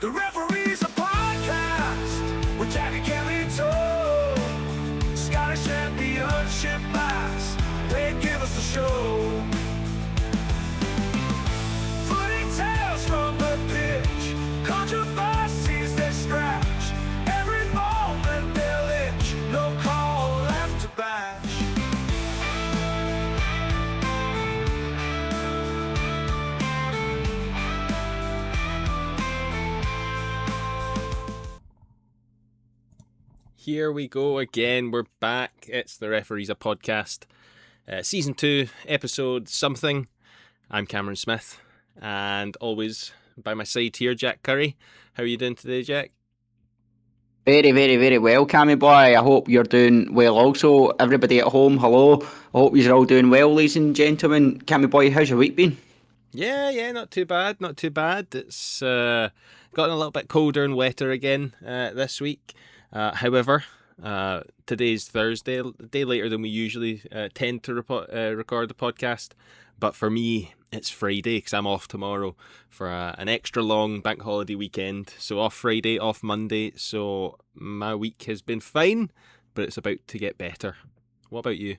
The Referee's a podcast with Jack and Kelly Toe. Scottish Championship class, they give us the show. Footy tales from the pitch, controversies they scratch. Every moment they'll itch, no call left to bash. Here we go again. We're back. It's the Referees a Podcast, Season 2, Episode something. I'm Cameron Smith, and always by my side here, Jack Curry. How are you doing today, Jack? Very, very, very well, Cammy boy. I hope you're doing well also. Everybody at home, hello. I hope you're all doing well, ladies and gentlemen. Cammy boy, how's your week been? Yeah, not too bad, not too bad. It's gotten a little bit colder and wetter again this week. However, today's Thursday, a day later than we usually tend to record the podcast. But for me, it's Friday because I'm off tomorrow for an extra long bank holiday weekend. So off Friday, off Monday. So my week has been fine, but it's about to get better. What about you?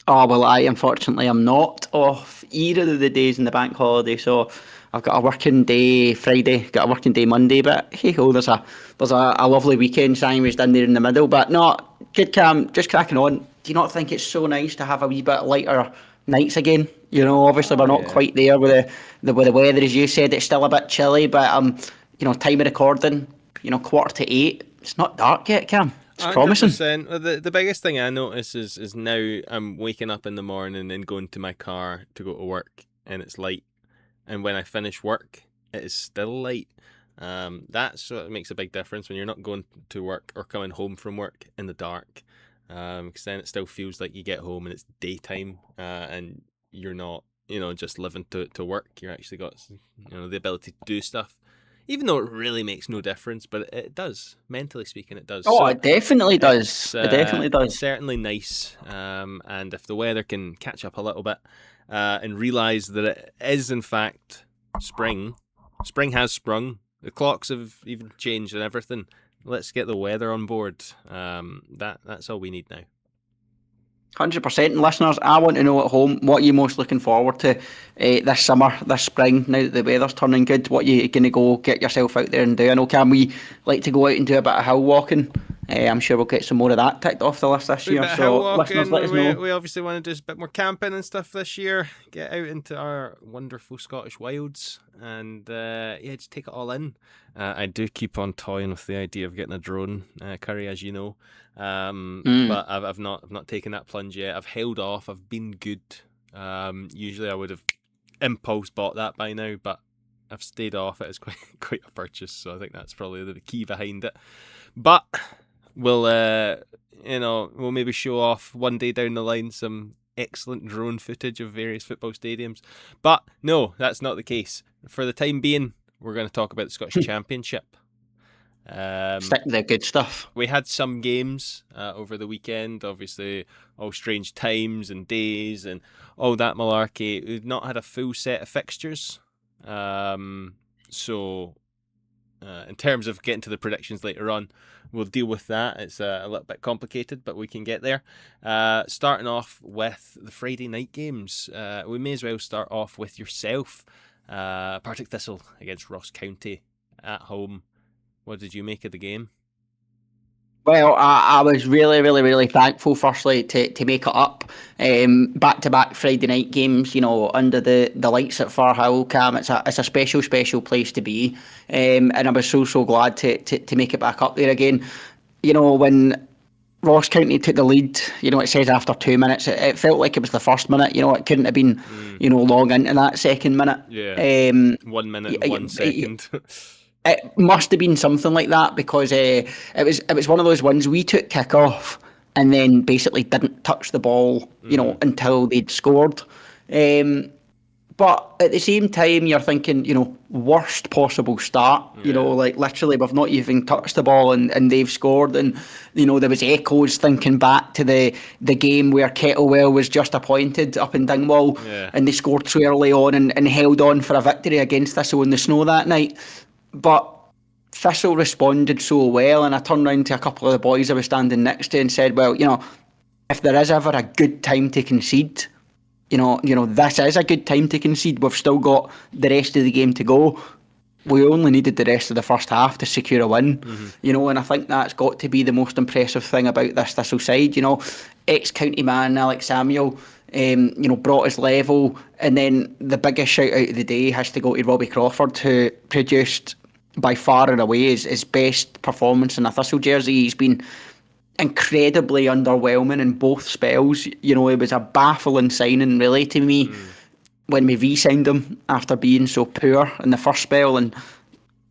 Oh, well, unfortunately am not off either of the days in the bank holiday, so I've got a working day Friday, got a working day Monday, but hey ho, there's a lovely weekend sandwiched in there in the middle. But no, good Cam, just cracking on. Do you not think it's so nice to have a wee bit lighter nights again? You know, obviously we're not quite there with the weather, as you said. It's still a bit chilly, but time of recording, 7:45. It's not dark yet, Cam. It's promising. 100%. The biggest thing I notice is now I'm waking up in the morning and going to my car to go to work and it's light. And when I finish work, it is still light. That's what makes a big difference when you're not going to work or coming home from work in the dark. Because then it still feels like you get home and it's daytime and you're not, just living to work. You're actually got, the ability to do stuff. Even though it really makes no difference, but it does. Mentally speaking, it does. Oh, so it definitely does. It definitely does. Certainly nice. And if the weather can catch up a little bit and realise that it is, in fact, spring has sprung. The clocks have even changed and everything. Let's get the weather on board. That's all we need now. 100%. And listeners, I want to know at home what you're most looking forward to this summer, this spring, now that the weather's turning good. What you going to go get yourself out there and do? I know, Cam, we like to go out and do a bit of hill walking. I'm sure we'll get some more of that ticked off the list this year. So listeners, let us know. We obviously want to do a bit more camping and stuff this year. Get out into our wonderful Scottish wilds and just take it all in. I do keep on toying with the idea of getting a drone, Curry, as you know. But I've not taken that plunge yet. I've held off. I've been good. Usually I would have impulse bought that by now, but I've stayed off. It is quite a purchase, so I think that's probably the key behind it. But we'll maybe show off one day down the line some excellent drone footage of various football stadiums. But no, that's not the case. For the time being, we're going to talk about the Scottish Championship. Stick to the good stuff. We had some games over the weekend, obviously all strange times and days and all that malarkey. We've not had a full set of fixtures. So in terms of getting to the predictions later on, we'll deal with that. It's a little bit complicated, but we can get there. Starting off with the Friday night games. We may as well start off with yourself. Partick Thistle against Ross County at home. What did you make of the game? Well, I was really, really, really thankful, firstly, to make it up. Back-to-back Friday night games, under the lights at Firhill, Cam. It's a special, special place to be. And I was so glad to make it back up there again. When Ross County took the lead, it says after 2 minutes. It felt like it was the first minute. It couldn't have been, long into that second minute. Yeah. 1 minute and 1 second. It must have been something like that because it was one of those ones we took kick-off and then basically didn't touch the ball, until they'd scored. But at the same time, you're thinking, worst possible start. Like literally we've not even touched the ball and they've scored. And, there was echoes thinking back to the game where Kettlewell was just appointed up in Dingwall and they scored so early on and held on for a victory against Thistle in the snow that night. but Thistle responded so well, and I turned round to a couple of the boys I was standing next to and said, well, if there is ever a good time to concede, this is a good time to concede. We've still got the rest of the game to go. We only needed the rest of the first half to secure a win, and I think that's got to be the most impressive thing about this Thistle side. Ex-county man Alex Samuel, brought his level, and then the biggest shout out of the day has to go to Robbie Crawford, who produced by far and away his best performance in a Thistle jersey. He's been incredibly underwhelming in both spells. It was a baffling signing really to me when we re-signed him after being so poor in the first spell and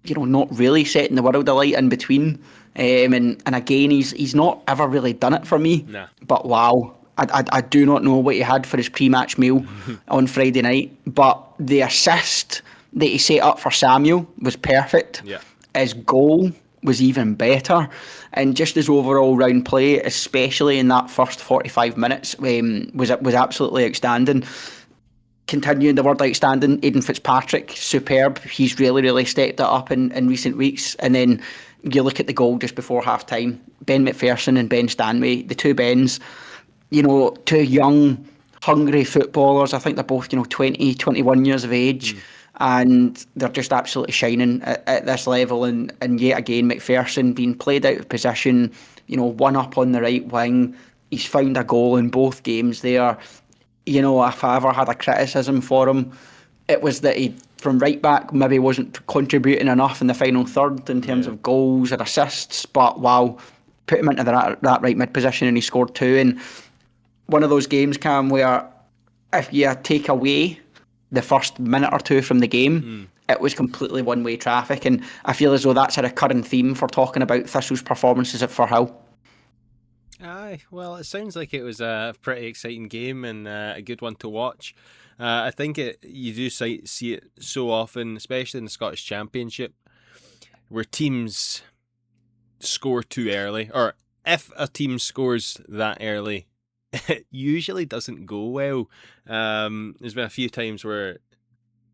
not really setting the world alight in between. And again, he's not ever really done it for me. Nah. But wow, I do not know what he had for his pre-match meal on Friday night. But the assist that he set up for Samuel was perfect. Yeah. His goal was even better, and just his overall round play, especially in that first 45 minutes, was absolutely outstanding. Continuing the word outstanding, Aidan Fitzpatrick, superb. He's really stepped it up in recent weeks. And then you look at the goal just before half time, Ben McPherson and Ben Stanway, the two Bens, two young, hungry footballers. I think they're both 20, 21 years of age. And they're just absolutely shining at this level. And yet again, McPherson being played out of position, one up on the right wing. He's found a goal in both games there. If I ever had a criticism for him, it was that he, from right back, maybe wasn't contributing enough in the final third in terms of goals and assists. But wow, put him into that right mid position and he scored two. And one of those games, Cam, where if you take away the first minute or two from the game, it was completely one-way traffic. And I feel as though that's a recurring theme for talking about Thistle's performances at Firhill. Aye, well, it sounds like it was a pretty exciting game and a good one to watch. I think you do see it so often, especially in the Scottish Championship, where teams score too early, or if a team scores that early, it usually doesn't go well. There's been a few times where,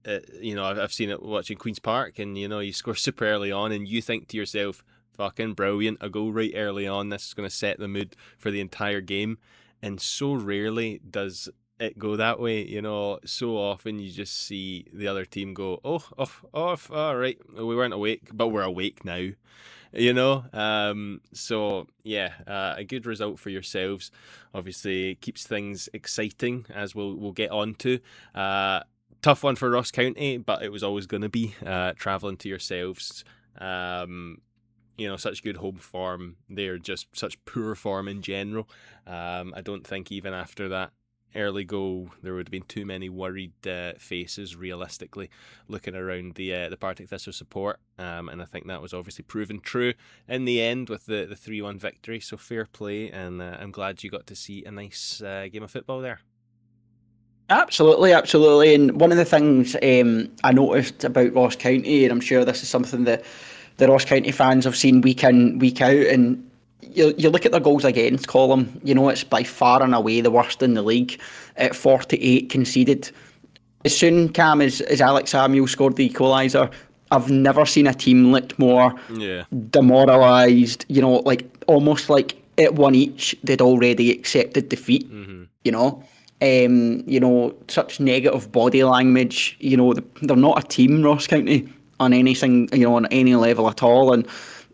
I've seen it watching Queen's Park, and you score super early on, and you think to yourself, fucking brilliant, a goal right early on, this is going to set the mood for the entire game. And so rarely does it go that way. So often you just see the other team go, all right, we weren't awake, but we're awake now. So yeah, a good result for yourselves. Obviously keeps things exciting, as we'll get on to. Tough one for Ross County, but it was always going to be travelling to yourselves. Such good home form. They're just such poor form in general. I don't think even after that early goal there would have been too many worried faces realistically looking around the Partick Thistle support, and I think that was obviously proven true in the end with the 3-1 victory. So fair play, and I'm glad you got to see a nice game of football there. Absolutely. And one of the things I noticed about Ross County, and I'm sure this is something that the Ross County fans have seen week in, week out, and you look at their goals against column, it's by far and away the worst in the league at 48 conceded. As soon, Cam, as Alex Samuel scored the equaliser, I've never seen a team looked more demoralised, almost like at one each they'd already accepted defeat, such negative body language. They're not a team, Ross County, on anything, on any level at all. And,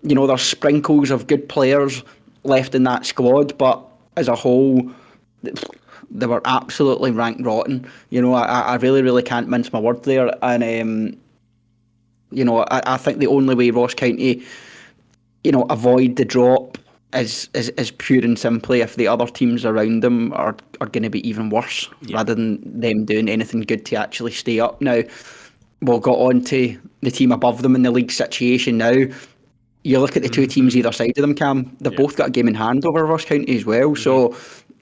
there's sprinkles of good players left in that squad, but as a whole, they were absolutely ranked rotten. I really can't mince my word there. And, I think the only way Ross County, avoid the drop is pure and simply if the other teams around them are going to be even worse, rather than them doing anything good to actually stay up. Now, we'll get on to the team above them in the league situation now. You look at the two teams either side of them, Cam, they've both got a game in hand over Ross County as well. So,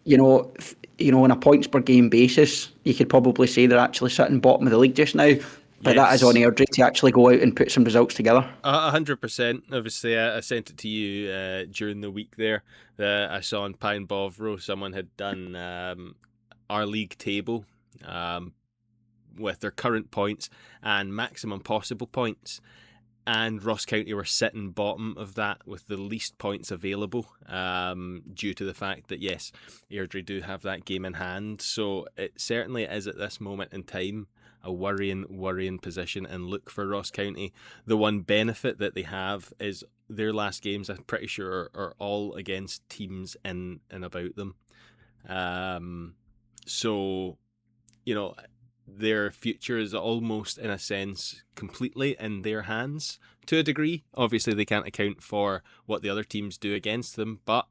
on a points per game basis, you could probably say they're actually sitting bottom of the league just now. But that is on Airdrie to actually go out and put some results together. 100%. Obviously, I sent it to you during the week there. I saw on Pine Bovril someone had done our league table with their current points and maximum possible points. and Ross County were sitting bottom of that with the least points available, due to the fact that, yes, Airdrie do have that game in hand. So it certainly is at this moment in time a worrying position, and look for Ross County. The one benefit that they have is their last games, I'm pretty sure, are all against teams in and about them. So, their future is almost, in a sense, completely in their hands to a degree. Obviously, they can't account for what the other teams do against them, but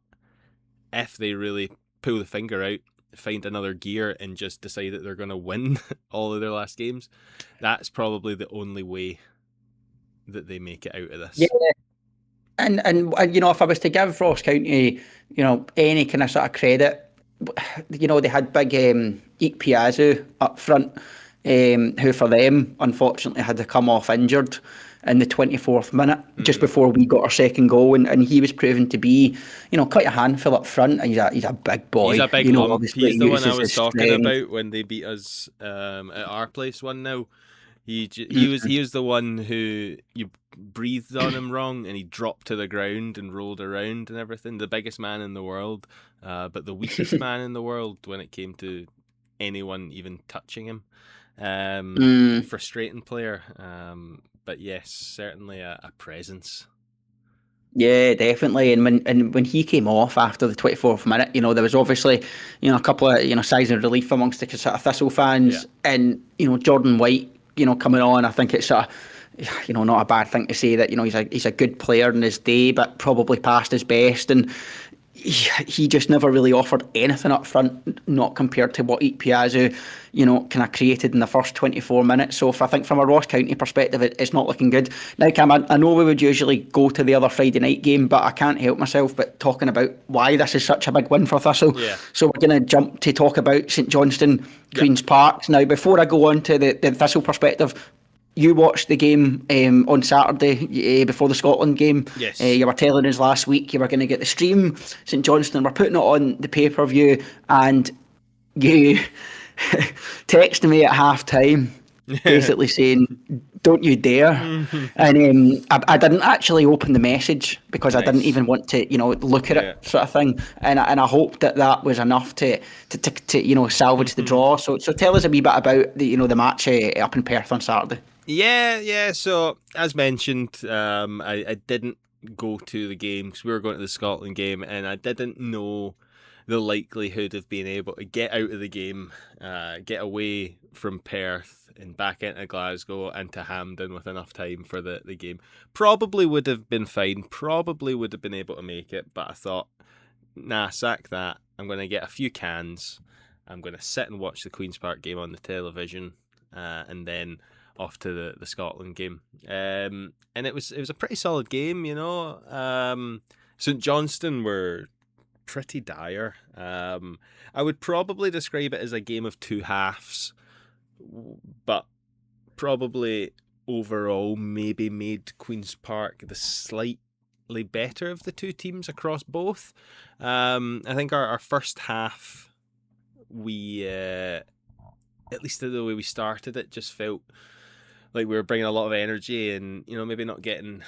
if they really pull the finger out, find another gear, and just decide that they're going to win all of their last games, that's probably the only way that they make it out of this. Yeah. And if I was to give Ross County, any kind of sort of credit, they had big Ike Piazzu up front, who for them, unfortunately, had to come off injured in the 24th minute, just before we got our second goal, and he was proven to be, quite a handful up front, and he's a big boy. He's a big lump. He's the one I was talking strength. about when they beat us at our place 1-0. He was the one who you breathed on him wrong, and he dropped to the ground and rolled around and everything. The biggest man in the world, but the weakest man in the world when it came to anyone even touching him. Frustrating player, but yes, certainly a presence. Yeah, definitely. And when he came off after the 24th minute, there was obviously, a couple of, sighs of relief amongst the sort of Thistle fans, and, Jordan White, coming on. I think it's sort of, not a bad thing to say that, he's a good player in his day, but probably past his best. And he just never really offered anything up front, not compared to what Ike Piazzu, kind of created in the first 24 minutes. So I think from a Ross County perspective, it's not looking good. Now, Cam, I know we would usually go to the other Friday night game, but I can't help myself but talking about why this is such a big win for Thistle. Yeah. So we're going to jump to talk about St Johnstone, Queen's Park. Now, before I go on to the Thistle perspective, you watched the game on Saturday before the Scotland game. Yes. You were telling us last week you were going to get the stream. St Johnstone were putting it on the pay-per-view, and you texted me at half-time basically saying, "Don't you dare." And I didn't actually open the message because I didn't even want to, look at it, sort of thing. And I hoped that was enough to salvage the draw. So tell us a wee bit about the match up in Perth on Saturday. Yeah. So as mentioned, I didn't go to the game because we were going to the Scotland game, and I didn't know the likelihood of being able to get out of the game, get away from Perth and back into Glasgow and to Hampden with enough time for the game. Probably would have been fine, probably would have been able to make it, but I thought, nah, sack that. I'm going to get a few cans, I'm going to sit and watch the Queen's Park game on the television, and then off to the Scotland game. And it was a pretty solid game, St Johnstone were pretty dire. I would probably describe it as a game of two halves, but probably overall maybe made Queen's Park the slightly better of the two teams across both. I think our first half, we at least the way we started it, just felt like we were bringing a lot of energy and, maybe not getting,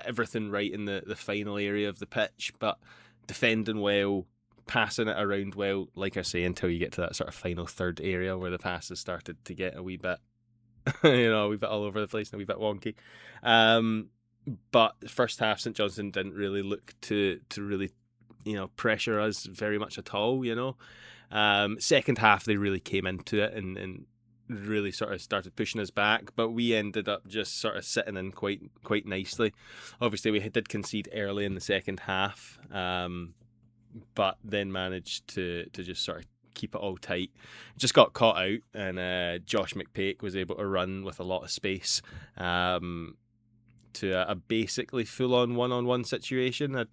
everything right in the final area of the pitch, but defending well, passing it around well, like I say, until you get to that sort of final third area where the passes started to get a wee bit, a wee bit all over the place and a wee bit wonky. But first half, St Johnstone didn't really look to really, pressure us very much at all, Second half, they really came into it and really sort of started pushing us back, but we ended up just sort of sitting in quite nicely. Obviously, we did concede early in the second half, but then managed to just sort of keep it all tight. Just got caught out, and Josh McPake was able to run with a lot of space to a basically full-on one-on-one situation.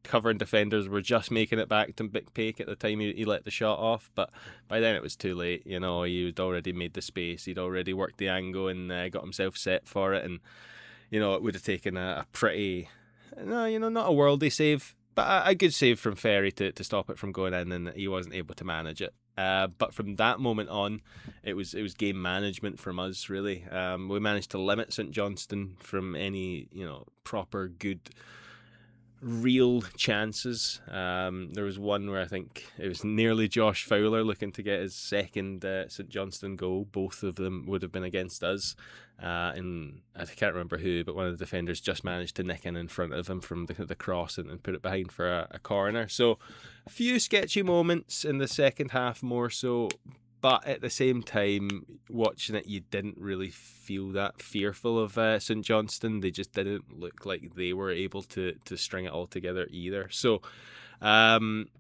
Covering defenders were just making it back to McPake at the time he let the shot off, but by then it was too late. He had already made the space, he'd already worked the angle and got himself set for it, and it would have taken a pretty, not a worldly save, but a good save from Ferry to stop it from going in, and he wasn't able to manage it. But from that moment on, it was game management from us, really. We managed to limit St Johnstone from any proper good real chances. There was one where I think it was nearly Josh Fowler looking to get his second St Johnstone goal. Both of them would have been against us. And I can't remember who, but one of the defenders just managed to nick in front of him from the cross and put it behind for a corner. So a few sketchy moments in the second half more so. But at the same time, watching it, you didn't really feel that fearful of St Johnstone. They just didn't look like they were able to string it all together either. So, on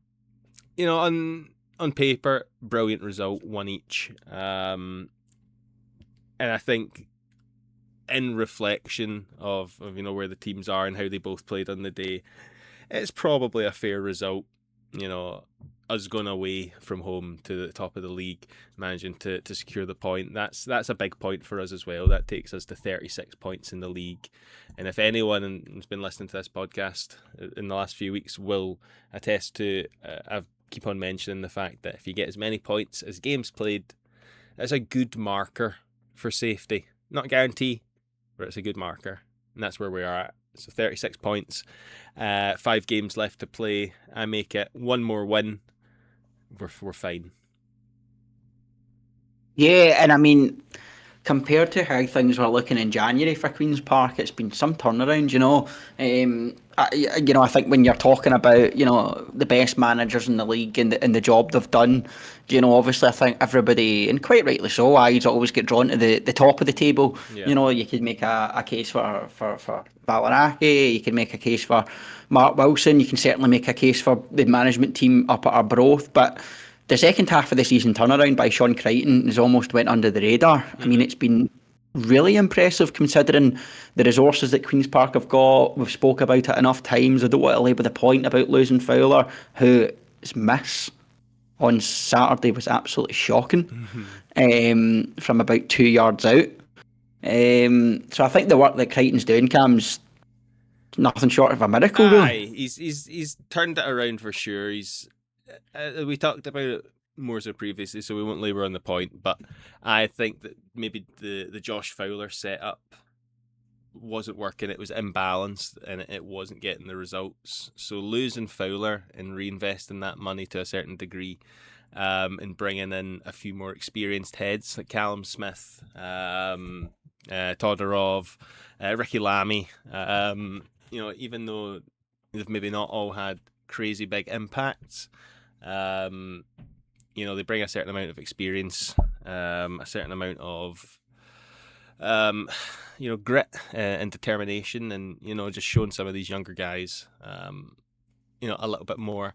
paper, brilliant result, 1 each. And I think in reflection of where the teams are and how they both played on the day, it's probably a fair result. Us going away from home to the top of the league, managing to secure the point, that's a big point for us as well. That takes us to 36 points in the league. And if anyone who's been listening to this podcast in the last few weeks will attest to, I keep on mentioning the fact that if you get as many points as games played, it's a good marker for safety. Not a guarantee, but it's a good marker. And that's where we are at. So 36 points, 5 games left to play. I make it one more win. We're fine. Yeah, and I mean, compared to how things were looking in January for Queen's Park, it's been some turnaround. I think when you're talking about the best managers in the league and the job they've done, obviously I think everybody, and quite rightly so, eyes always get drawn to the top of the table. Yeah. You could make a case for Valaraki, you could make a case for Mark Wilson, you can certainly make a case for the management team up at Arbroath, but the second half of the season turnaround by Sean Crichton has almost went under the radar. I mean, it's been really impressive considering the resources that Queen's Park have got. We've spoke about it enough times. I don't want to labour the point about losing Fowler, whose miss on Saturday was absolutely shocking from about 2 yards out. So I think the work that Crichton's doing, Cam's nothing short of a miracle. Aye, he's turned it around for sure. We talked about it more so previously, so we won't labour on the point, but I think that maybe the Josh Fowler setup wasn't working. It was imbalanced and it wasn't getting the results. So losing Fowler and reinvesting that money to a certain degree, and bringing in a few more experienced heads like Callum Smith, Todorov, Ricky Lamy, even though they've maybe not all had crazy big impacts, they bring a certain amount of experience, a certain amount of grit and determination, and just showing some of these younger guys a little bit more,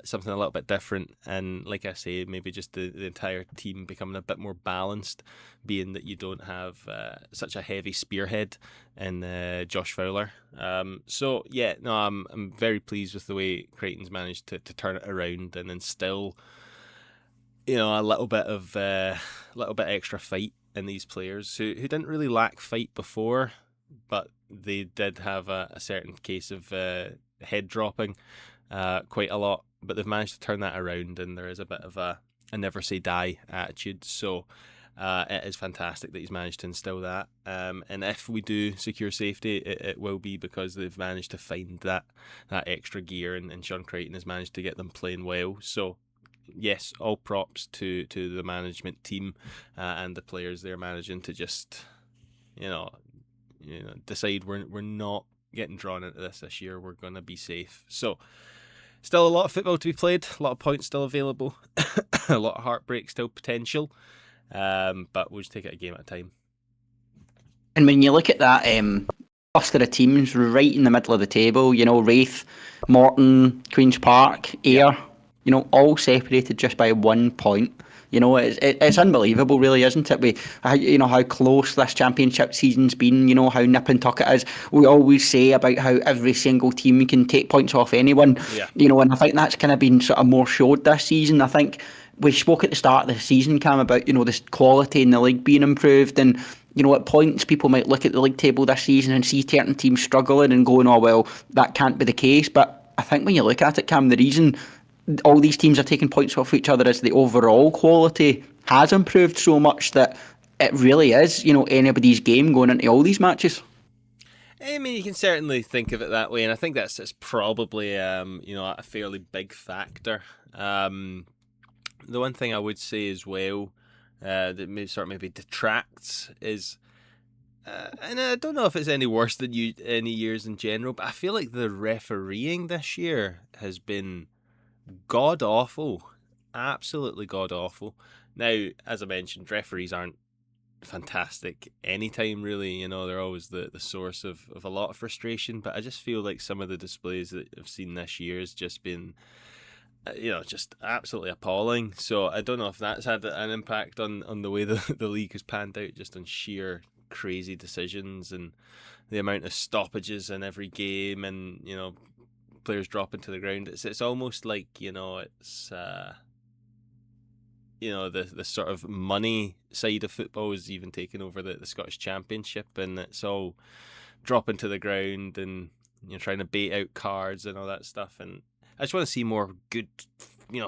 something a little bit different. And like I say, maybe just the entire team becoming a bit more balanced, being that you don't have such a heavy spearhead in Josh Fowler. I'm very pleased with the way Crichton's managed to turn it around and instill a little bit extra fight in these players who didn't really lack fight before, but they did have a certain case of head dropping quite a lot, but they've managed to turn that around, and there is a bit of a never say die attitude. So it is fantastic that he's managed to instill that, and if we do secure safety, it will be because they've managed to find that extra gear, and Sean Crichton has managed to get them playing well. So yes, all props to the management team and the players they're managing to just decide we're not getting drawn into this year. We're going to be safe. So still a lot of football to be played, a lot of points still available, a lot of heartbreak still potential, but we'll just take it a game at a time. And when you look at that cluster of teams right in the middle of the table, Wraith, Morton, Queen's Park, Ayr, all separated just by 1 point. It's unbelievable, really, isn't it? How close this championship season's been, how nip and tuck it is. We always say about how every single team can take points off anyone, and I think that's kind of been sort of more showed this season. I think we spoke at the start of the season, Cam, about, this quality in the league being improved, and at points people might look at the league table this season and see certain teams struggling and going, oh, well, that can't be the case. But I think when you look at it, Cam, the reason all these teams are taking points off each other, as the overall quality has improved so much that it really is, anybody's game going into all these matches. I mean, you can certainly think of it that way, and I think that's probably a fairly big factor. The one thing I would say as well that maybe detracts is, and I don't know if it's any worse than any years in general, but I feel like the refereeing this year has been god awful, absolutely god awful. Now, as I mentioned, referees aren't fantastic anytime really, they're always the source of a lot of frustration, but I just feel like some of the displays that I've seen this year has just been just absolutely appalling. So I don't know if that's had an impact on the way the league has panned out, just on sheer crazy decisions and the amount of stoppages in every game, and players dropping to the ground. It's almost like it's the sort of money side of football is even taking over the Scottish Championship, and it's all dropping to the ground and trying to bait out cards and all that stuff. And I just want to see more good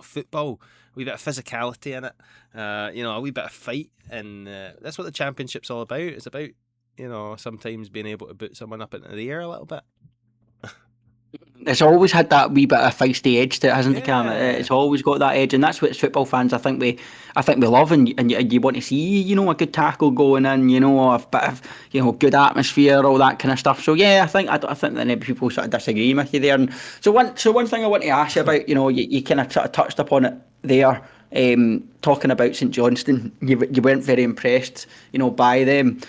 football, a wee bit of physicality in it, a wee bit of fight, and that's what the Championship's all about. It's about sometimes being able to boot someone up into the air a little bit. It's always had that wee bit of feisty edge to it, hasn't it, Cam? Yeah. It's always got that edge, and that's what football fans I think we love, and you want to see a good tackle going in, a bit of good atmosphere, all that kind of stuff. So yeah, I think that maybe people sort of disagree with you there. And so one thing I want to ask you about, you kind of sort of touched upon it there, talking about St Johnstone. You weren't very impressed, by them.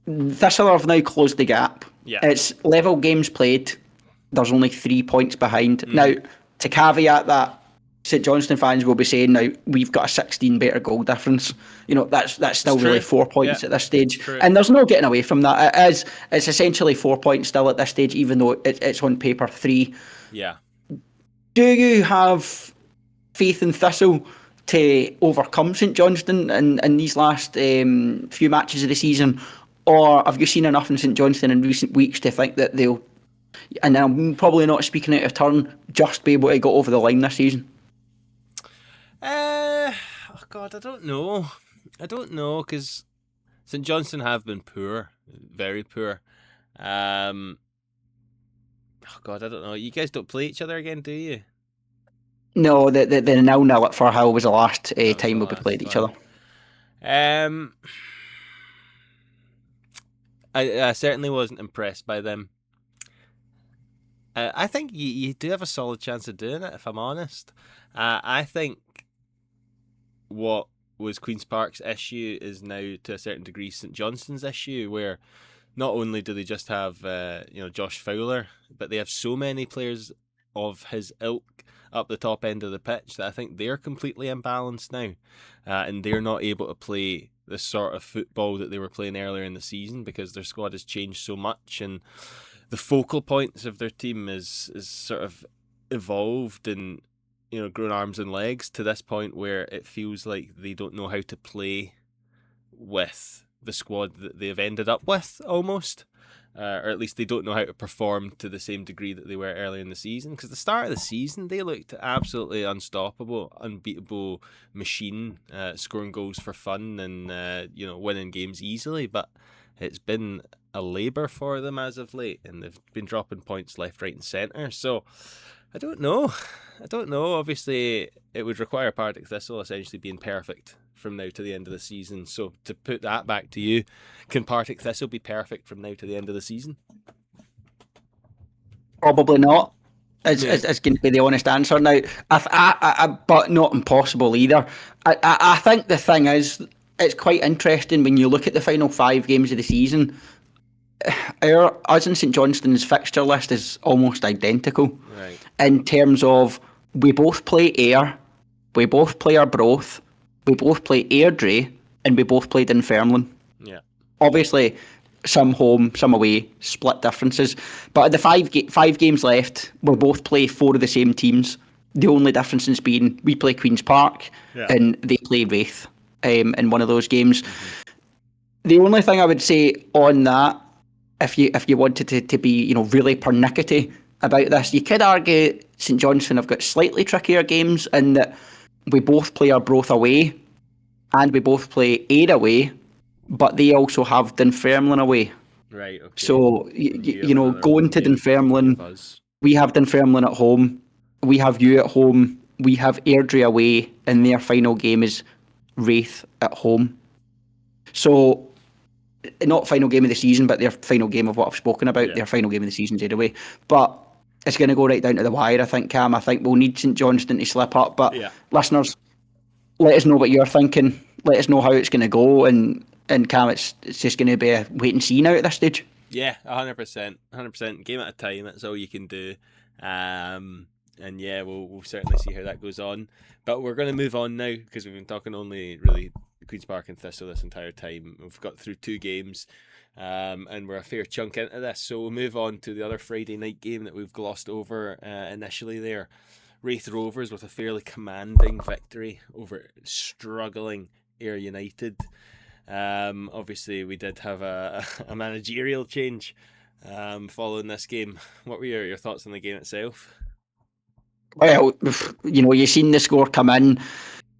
Thistle have now closed the gap. Yeah. It's level games played. There's only 3 points behind. Now, to caveat that, St Johnstone fans will be saying, now, we've got a 16 better goal difference. That's still really 4 points at this stage. True. And there's no getting away from that. It's essentially 4 points still at this stage, even though it's on paper 3. Yeah. Do you have faith in Thistle to overcome St Johnstone in these last few matches of the season? Or have you seen enough in St Johnstone in recent weeks to think that they'll, and I'm probably not speaking out of turn, just be able to go over the line this season? Oh God, I don't know, because St Johnstone have been poor, very poor. Oh God, I don't know. You guys don't play each other again, do you? No, the 0-0 at Firhill was the last time we played each other. I certainly wasn't impressed by them. I think you do have a solid chance of doing it, if I'm honest. I think what was Queen's Park's issue is now, to a certain degree, St Johnstone's issue, where not only do they just have Josh Fowler, but they have so many players of his ilk up the top end of the pitch that I think they're completely imbalanced now, and they're not able to play the sort of football that they were playing earlier in the season because their squad has changed so much, and the focal points of their team is sort of evolved and grown arms and legs to this point where it feels like they don't know how to play with the squad that they've ended up with, almost. Or at least they don't know how to perform to the same degree that they were earlier in the season. Because the start of the season, they looked absolutely unstoppable, unbeatable machine, scoring goals for fun and winning games easily. But it's been a labour for them as of late, and they've been dropping points left, right, and centre. So I don't know. Obviously, it would require Partick Thistle essentially being perfect from now to the end of the season. So to put that back to you, can Partick Thistle be perfect from now to the end of the season? Probably not. It's going to be the honest answer. Now, but not impossible either. I think the thing is, it's quite interesting when you look at the final 5 games of the season. Us and St Johnstone's fixture list is almost identical, right, in terms of we both play Ayr, we both play Arbroath, we both play Airdrie, and we both played Dunfermline. Yeah. Obviously, some home, some away, split differences. But at the 5 games left, we'll both play 4 of the same teams. The only difference being we play Queen's Park and they play Wraith in one of those games. Mm-hmm. The only thing I would say on that, if you wanted to be really pernickety, about this. You could argue St Johnstone have got slightly trickier games in that we both play Arbroath away and we both play Ayr away, but they also have Dunfermline away. Right, okay. So, you know, going to Dunfermline, Buzz. we have Dunfermline at home, we have you at home, we have Airdrie away, and their final game is Wraith at home. So, not final game of the season, but their final game of what I've spoken about. Yeah. Their final game of the season's Ayr away. But it's going to go right down to the wire, I think, Cam. I think we'll need St Johnstone to slip up. But listeners, let us know what you're thinking. Let us know how it's going to go. And Cam, it's just going to be a wait and see now at this stage. Yeah, 100%. 100%. Game at a time, that's all you can do. And yeah, we'll certainly see how that goes on. But we're going to move on now because we've been talking only really Queen's Park and Thistle this entire time. We've got through 2 games and we're a fair chunk into this. So we'll move on to the other Friday night game that we've glossed over initially there. Wraith Rovers with a fairly commanding victory over struggling Ayr United. Obviously, we did have a managerial change following this game. What were your thoughts on the game itself? Well, you know, you've seen the score come in.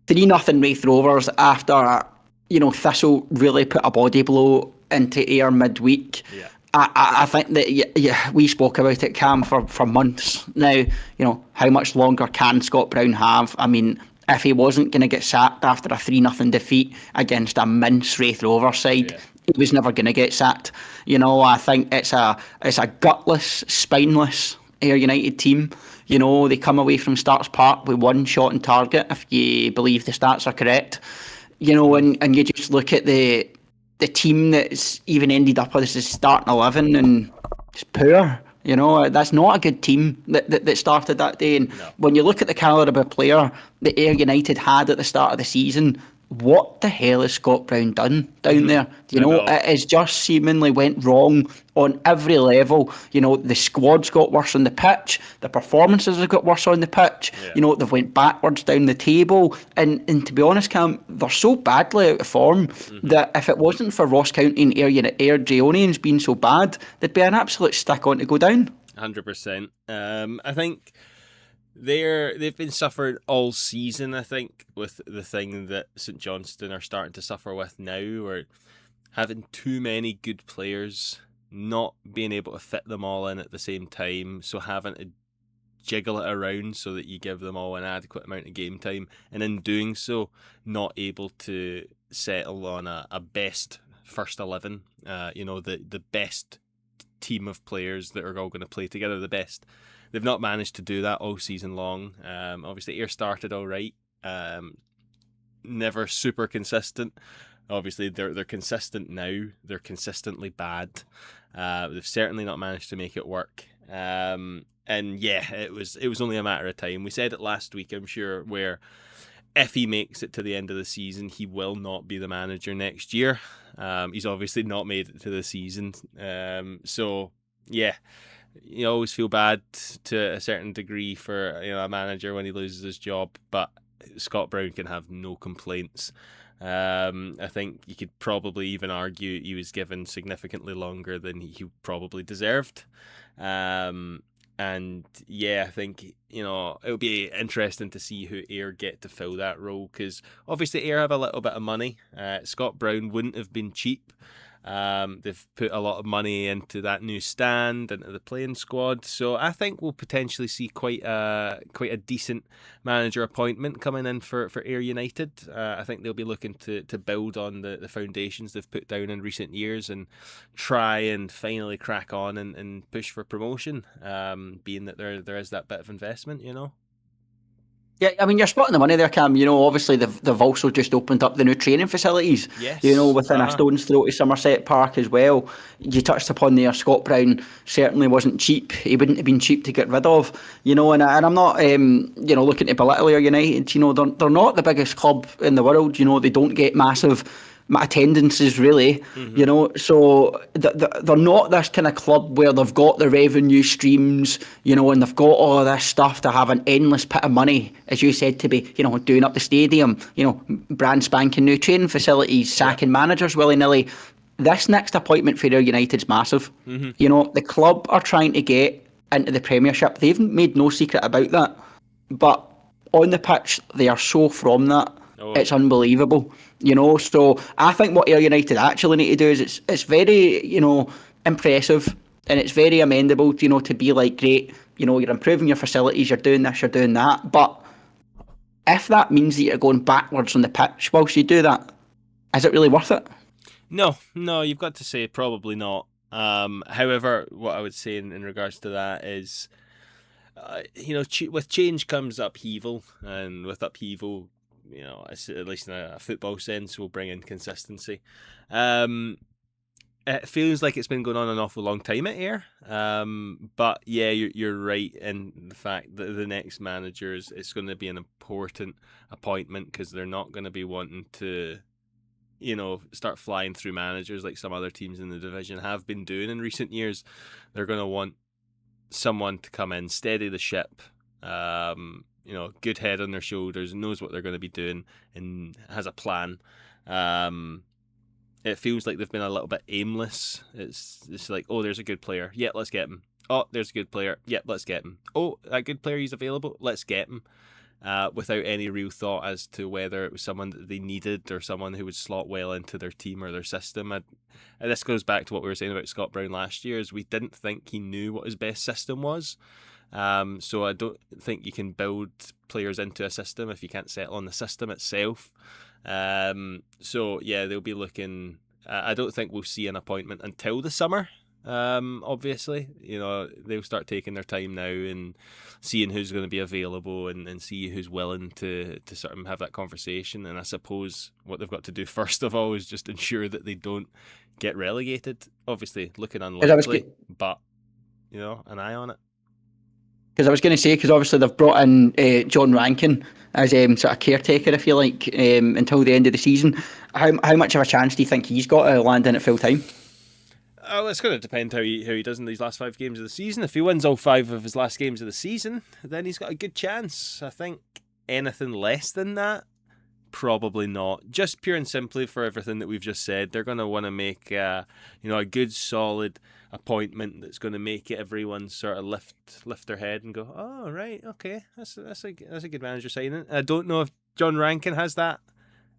3-0 Wraith Rovers after, you know, Thistle really put a body blow into Ayr midweek. Yeah. I think that we spoke about it, Cam, for months now. You know, how much longer can Scott Brown have? I mean, if he wasn't going to get sacked after a 3-0 defeat against a mince Wraith Rovers side, he was never going to get sacked. You know, I think it's a gutless, spineless Ayr United team. You know, they come away from Starks Park with 1 shot on target, if you believe the stats are correct. You know, and you just look at the team that's even ended up as the starting 11 and it's poor. You know, that's not a good team that started that day. And when you look at the calibre of player that Ayr United had at the start of the season, what the hell has Scott Brown done down there? You know, it has just seemingly went wrong on every level. You know, the squad's got worse on the pitch, the performances have got worse on the pitch. You know, they've went backwards down the table, and to be honest, Cam, they're so badly out of form that if it wasn't for Ross County and Ayr Geonians being so bad, they'd be an absolute stick on to go down. 100%. I think they've been suffering all season, I think, with the thing that St Johnstone are starting to suffer with now, or having too many good players, not being able to fit them all in at the same time, so having to jiggle it around so that you give them all an adequate amount of game time, and in doing so, not able to settle on a best first 11, you know, the best team of players that are all going to play together the best. They've not managed to do that all season long. Obviously, Ayr started all right. Never super consistent. Obviously, they're consistent now. They're consistently bad. They've certainly not managed to make it work. And yeah, it was only a matter of time. We said it last week, I'm sure, where if he makes it to the end of the season, he will not be the manager next year. He's obviously not made it to the season. So, yeah. You always feel bad to a certain degree for, you know, a manager when he loses his job, but Scott Brown can have no complaints. I think you could probably even argue he was given significantly longer than he probably deserved. And yeah, I think, you know, it'll be interesting to see who Ayr get to fill that role, because obviously Ayr have a little bit of money. Scott Brown wouldn't have been cheap. They've put a lot of money into that new stand, into the playing squad, so I think we'll potentially see quite a decent manager appointment coming in for Ayr United. I think they'll be looking to build on the foundations they've put down in recent years and try and finally crack on and push for promotion, being that there is that bit of investment, you know. Yeah, I mean, you're spotting the money there, Cam. You know, obviously they've also just opened up the new training facilities. Yes. You know, within a stone's throw to Somerset Park as well. You touched upon there, Scott Brown certainly wasn't cheap. He wouldn't have been cheap to get rid of. You know, and I'm not, you know, looking to belittle Ayr United. You know, they're not the biggest club in the world. You know, they don't get massive attendances really, you know, so they're not this kind of club where they've got the revenue streams, you know, and they've got all of this stuff to have an endless pit of money, as you said, to be, you know, doing up the stadium, you know, brand spanking new training facilities, sacking managers willy-nilly. This next appointment for Ayr United's massive. You know, the club are trying to get into the Premiership. They've made no secret about that. But on the pitch, they are so from that. Oh, It's yeah. unbelievable, So I think what Ayr United actually need to do is it's very, impressive, and it's very amendable, to be like, great, you're improving your facilities, you're doing this, you're doing that. But if that means that you're going backwards on the pitch whilst you do that, is it really worth it? No, you've got to say probably not. However, what I would say in regards to that is, with change comes upheaval, and with upheaval, at least in a football sense, will bring in consistency. It feels like it's been going on an awful long time at Ayr. But yeah, you're right in the fact that the next manager it's going to be an important appointment, because they're not going to be wanting to, start flying through managers like some other teams in the division have been doing in recent years. They're going to want someone to come in, steady the ship, good head on their shoulders, knows what they're going to be doing, and has a plan. It feels like they've been a little bit aimless. It's like, oh, there's a good player. Yeah, let's get him. Oh, there's a good player. Yeah, let's get him. Oh, that good player, he's available. Let's get him. Without any real thought as to whether it was someone that they needed or someone who would slot well into their team or their system. And this goes back to what we were saying about Scott Brown last year, is we didn't think he knew what his best system was. So I don't think you can build players into a system if you can't settle on the system itself. So yeah, they'll be looking. I don't think we'll see an appointment until the summer. Obviously, they'll start taking their time now and seeing who's going to be available and see who's willing to sort of have that conversation. And I suppose what they've got to do first of all is just ensure that they don't get relegated. Obviously, looking unlikely, but an eye on it. Because I was going to say, because obviously they've brought in John Rankin as sort of caretaker, if you like, until the end of the season. How much of a chance do you think he's got to land in at full time? Oh, it's going to depend how he does in these last 5 games of the season. If he wins all 5 of his last games of the season, then he's got a good chance. I think anything less than that, probably not. Just pure and simply for everything that we've just said, they're going to want to make a good solid appointment that's going to make everyone sort of lift their head and go, oh right, okay, that's a good manager signing. I don't know if John Rankin has that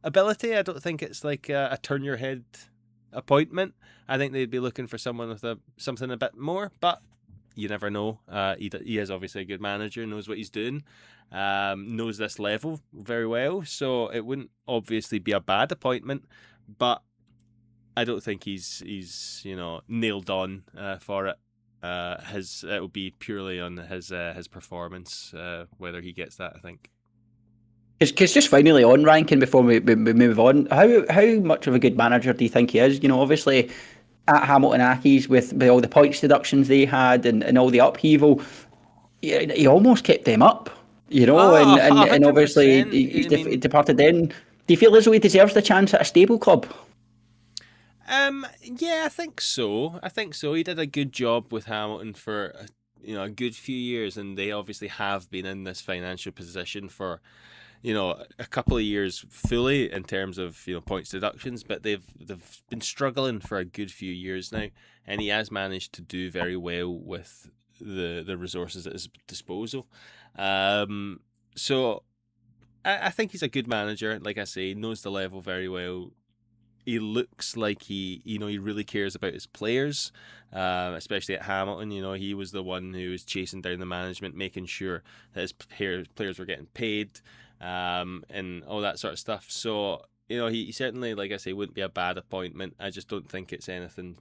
ability. I don't think it's like a turn your head appointment. I think they'd be looking for someone with something a bit more, but you never know. He is obviously a good manager, knows what he's doing, knows this level very well, so it wouldn't obviously be a bad appointment, but I don't think he's nailed on for it. It will be purely on his performance, whether he gets that, I think. Because just finally on Rankin before we move on, how much of a good manager do you think he is? Obviously at Hamilton Accies with all the points deductions they had and all the upheaval, he almost kept them up, and obviously he's departed then. Do you feel as though he deserves the chance at a stable club? Yeah, I think so. He did a good job with Hamilton for a good few years, and they obviously have been in this financial position for a couple of years fully in terms of points deductions, but they've been struggling for a good few years now, and he has managed to do very well with the resources at his disposal. So I think he's a good manager. Like I say, knows the level very well. He looks like he really cares about his players, especially at Hamilton. He was the one who was chasing down the management, making sure that his players were getting paid, and all that sort of stuff. So, he certainly, like I say, wouldn't be a bad appointment. I just don't think it's anything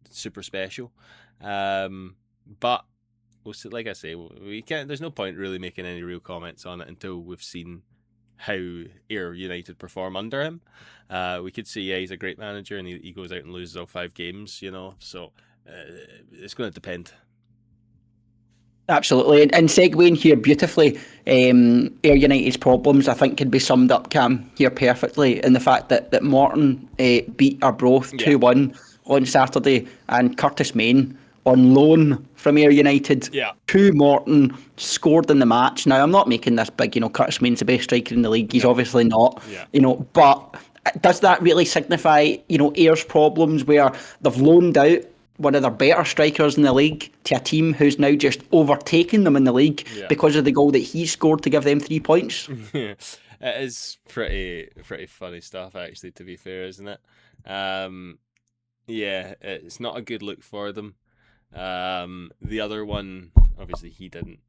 super special. But we'll see, like I say, we can't. There's no point really making any real comments on it until we've seen how Ayr United perform under him. We could see, yeah, he's a great manager, and he goes out and loses all 5 games, so it's going to depend. Absolutely, and segueing here beautifully, Ayr United's problems I think can be summed up, Cam, here perfectly in the fact that Morton beat Arbroath 2-1 on Saturday, and Curtis Main on loan from Ayr United to Morton scored in the match. Now I'm not making this big, Curtis Main's the best striker in the league. He's obviously not, but does that really signify, Ayr's problems where they've loaned out one of their better strikers in the league to a team who's now just overtaken them in the league because of the goal that he scored to give them 3 points. It is pretty funny stuff, actually, to be fair, isn't it? Yeah, it's not a good look for them. The other one, obviously, he didn't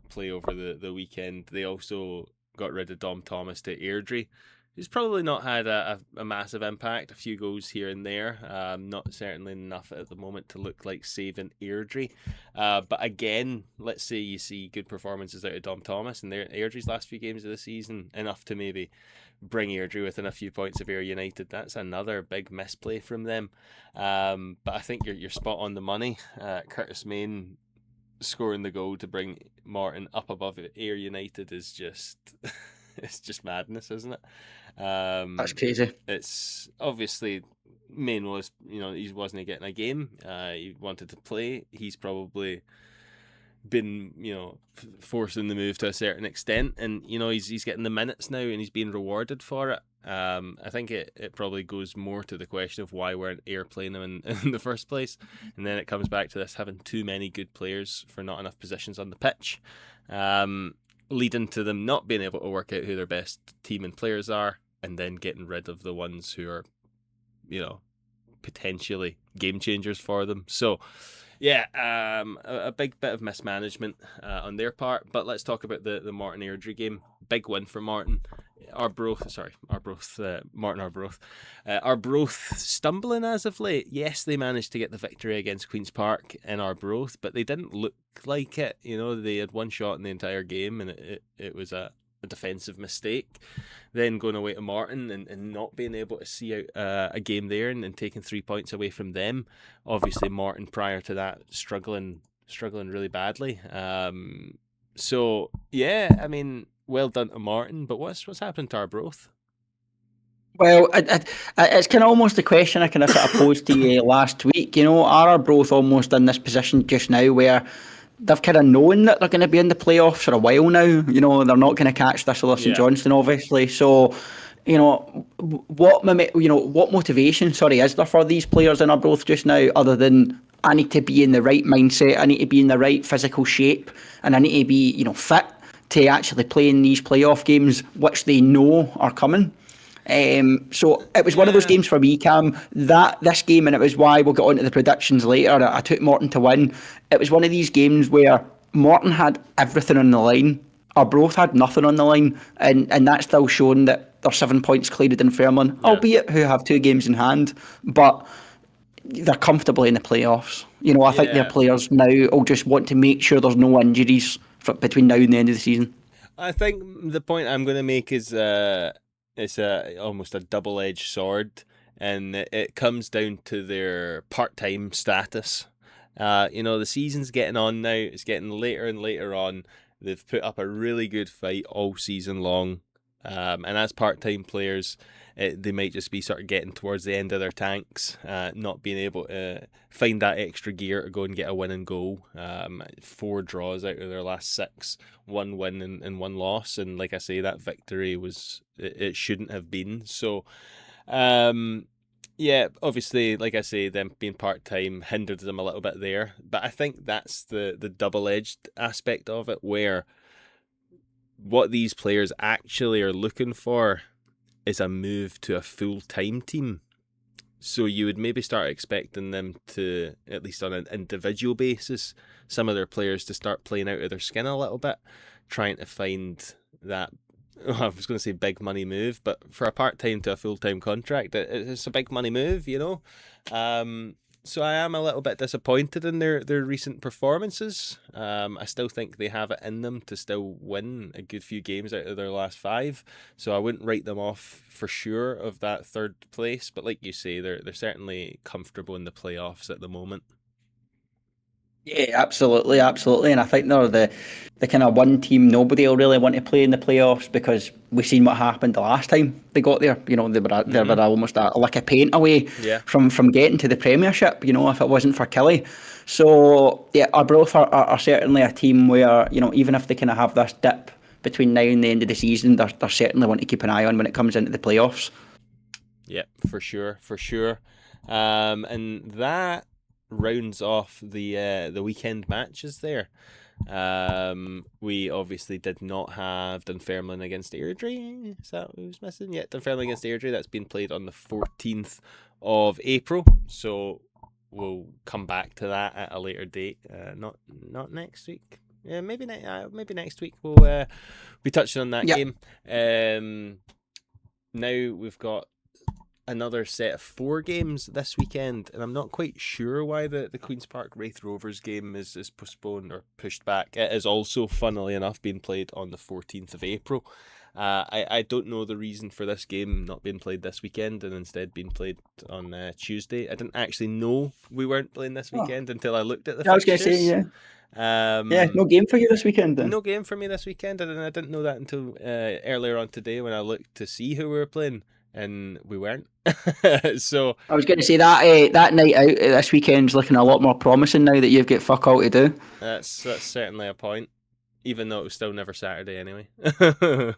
play over the weekend. They also got rid of Dom Thomas to Airdrie, who's probably not had a massive impact, a few goals here and there, not certainly enough at the moment to look like saving Airdrie. But again, let's say you see good performances out of Dom Thomas and Airdrie's last few games of the season, enough to maybe bring Airdrie within a few points of Ayr United. That's another big misplay from them. But I think you're spot on the money. Curtis Main scoring the goal to bring Morton up above Ayr United is just it's just madness, isn't it? That's crazy. It's obviously Main was, he wasn't getting a game. He wanted to play. He's probably been, forcing the move to a certain extent, and he's getting the minutes now, and he's being rewarded for it. I think it probably goes more to the question of why weren't Ayr playing him in the first place, and then it comes back to this having too many good players for not enough positions on the pitch, leading to them not being able to work out who their best team and players are, and then getting rid of the ones who are, potentially game changers for them. So yeah, a big bit of mismanagement on their part. But let's talk about the Morton Airdrie game. Big win for Morton. Morton Arbroath stumbling as of late. Yes, they managed to get the victory against Queen's Park in Arbroath, but they didn't look like it. They had one shot in the entire game, and it was a defensive mistake. Then going away to Morton and not being able to see out a game there and taking 3 points away from them. Obviously, Morton prior to that struggling really badly. So yeah, I mean, well done to Morton. But what's happened to Arbroath? Well, it's kind of almost the question I kind of sort of posed to you last week. Are Arbroath almost in this position just now where they've kind of known that they're going to be in the playoffs for a while now? They're not going to catch Thistle or St Johnstone, obviously. So, what motivation, is there for these players in Arbroath just now, other than I need to be in the right mindset, I need to be in the right physical shape, and I need to be, fit to actually play in these playoff games, which they know are coming. So it was one of those games for me, Cam, this game, and it was why we'll get on to the predictions later. I took Morton to win. It was one of these games where Morton had everything on the line. Arbroath had nothing on the line, and that's still showing that they're 7 points clear of Dunfermline, albeit who have 2 games in hand, but they're comfortably in the playoffs. I think their players now will just want to make sure there's no injuries between now and the end of the season. I think the point I'm going to make is it's almost a double-edged sword, and it comes down to their part-time status. The season's getting on now. It's getting later and later on. They've put up a really good fight all season long. And as part-time players, they might just be sort of getting towards the end of their tanks, not being able to find that extra gear to go and get a win and goal. 4 draws out of their last 6, 1 win and 1 loss. And like I say, that victory it shouldn't have been. So, obviously, like I say, them being part-time hindered them a little bit there. But I think that's the double-edged aspect of it, where what these players actually are looking for is a move to a full-time team. So you would maybe start expecting them to, at least on an individual basis, some of their players to start playing out of their skin a little bit, trying to find that, I was going to say big money move, but for a part-time to a full-time contract, it's a big money move, So I am a little bit disappointed in their recent performances. I still think they have it in them to still win a good few games out of their last 5. So I wouldn't write them off for sure of that 3rd place. But like you say, they're certainly comfortable in the playoffs at the moment. Yeah, absolutely. And I think they're the kind of one team nobody will really want to play in the playoffs, because we've seen what happened the last time they got there. They were almost a lick of paint away from getting to the Premiership, if it wasn't for Kelly. So, Arbroath are certainly a team where, even if they kind of have this dip between now and the end of the season, they're certainly one to keep an eye on when it comes into the playoffs. Yeah, for sure. And that rounds off the weekend matches there. We obviously did not have Dunfermline against Airdrie. Is that what was missing? Yeah, Dunfermline against Airdrie. That's been played on the 14th of April. So we'll come back to that at a later date. Not next week. Yeah, maybe next week we'll be touching on that game. Now we've got another set of 4 games this weekend, and I'm not quite sure why the Queen's Park Wraith Rovers game is postponed or pushed back. It is also, funnily enough, being played on the 14th of April. I don't know the reason for this game not being played this weekend and instead being played on Tuesday. I didn't actually know we weren't playing this weekend until I looked at the fixtures. I was going to say, no game for you this weekend then? No game for me this weekend, and I didn't know that until earlier on today when I looked to see who we were playing, and we weren't. So I was going to say that night out this weekend's looking a lot more promising now that you've got fuck all to do. That's certainly a point, even though it was still never Saturday anyway. But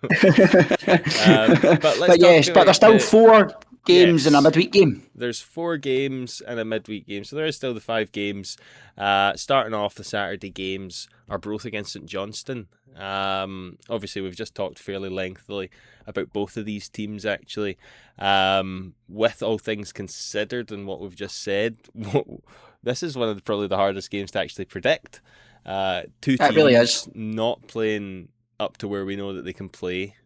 there's still 4 games and a midweek game. There's 4 games and a midweek game, so there is still the 5 games. Starting off, the Saturday games are both against St Johnstone. Obviously, we've just talked fairly lengthily about both of these teams, actually. With all things considered and what we've just said, this is one of probably the hardest games to actually predict. 2 teams really is. Not playing up to where we know that they can play,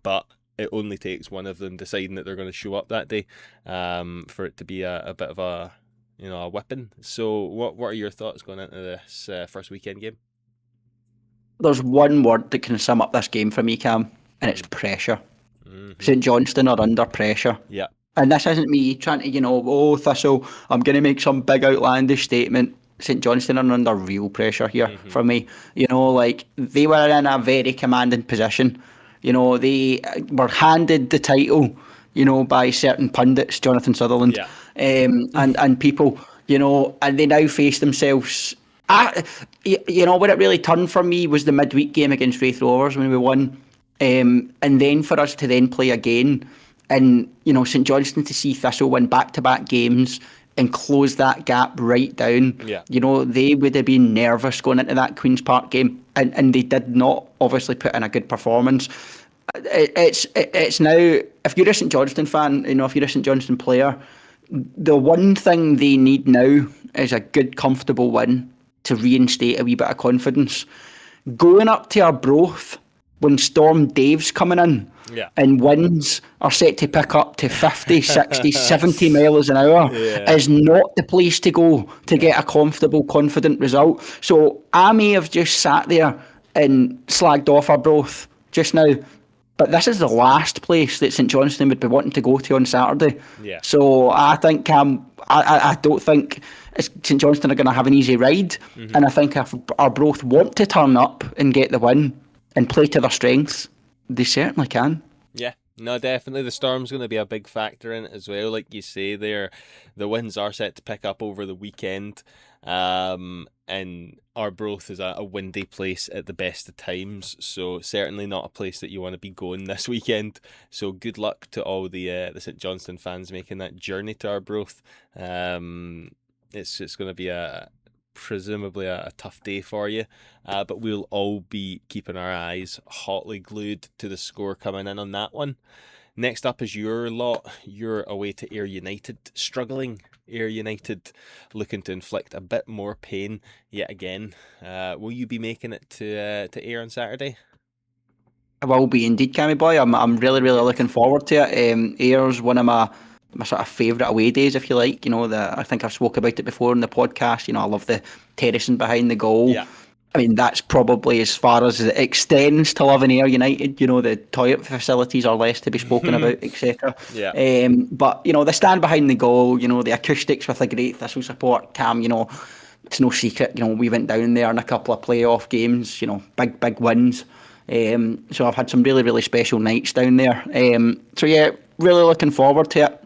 but it only takes one of them deciding that they're going to show up that day for it to be a bit of a whipping. So what are your thoughts going into this first weekend game? There's one word that can sum up this game for me, Cam, and it's pressure. St Johnstone are under pressure. Yeah. And this isn't me trying to, Thistle, I'm going to make some big outlandish statement. St Johnstone are under real pressure here for me. They were in a very commanding position. They were handed the title, by certain pundits, Jonathan Sutherland, and people, and they now face themselves. What it really turned for me was the midweek game against Wraith Rovers when we won, and then for us to then play again, and St Johnstone to see Thistle win back-to-back games and close that gap right down. Yeah. They would have been nervous going into that Queen's Park game, and they did not obviously put in a good performance. It's now, if you're a St Johnstone fan, if you're a St Johnstone player, the one thing they need now is a good, comfortable win to reinstate a wee bit of confidence. Going up to Arbroath when Storm Dave's coming in and winds are set to pick up to 50, 60, 70 miles an hour is not the place to go to get a comfortable, confident result. So I may have just sat there and slagged off Arbroath just now, but this is the last place that St Johnstone would be wanting to go to on Saturday. Yeah. So I think I don't think St Johnstone are going to have an easy ride, and I think if Arbroath want to turn up and get the win and play to their strengths, they certainly can. Yeah, no, definitely. The Storm's going to be a big factor in it as well. Like you say, the wins are set to pick up over the weekend. And Arbroath is a windy place at the best of times, so certainly not a place that you want to be going this weekend. So good luck to all the St Johnstone fans making that journey to Arbroath. It's going to be presumably a tough day for you, but we'll all be keeping our eyes hotly glued to the score coming in on that one. Next up is your lot. You're away to Ayr United, struggling Ayr United, looking to inflict a bit more pain yet again. Will you be making it to Ayr on Saturday? I will be indeed, Cammy boy. I'm really, really looking forward to it. Ayer's one of my sort of favourite away days, if you like. I think I've spoke about it before in the podcast. I love the terracing behind the goal. Yeah. I mean, that's probably as far as it extends to loving Ayr United. The toilet facilities are less to be spoken about, etc. Yeah. But, the stand behind the goal, the acoustics with a great Thistle support, Cam, it's no secret. We went down there in a couple of playoff games, big wins. So I've had some really, really special nights down there. So, yeah, really looking forward to it.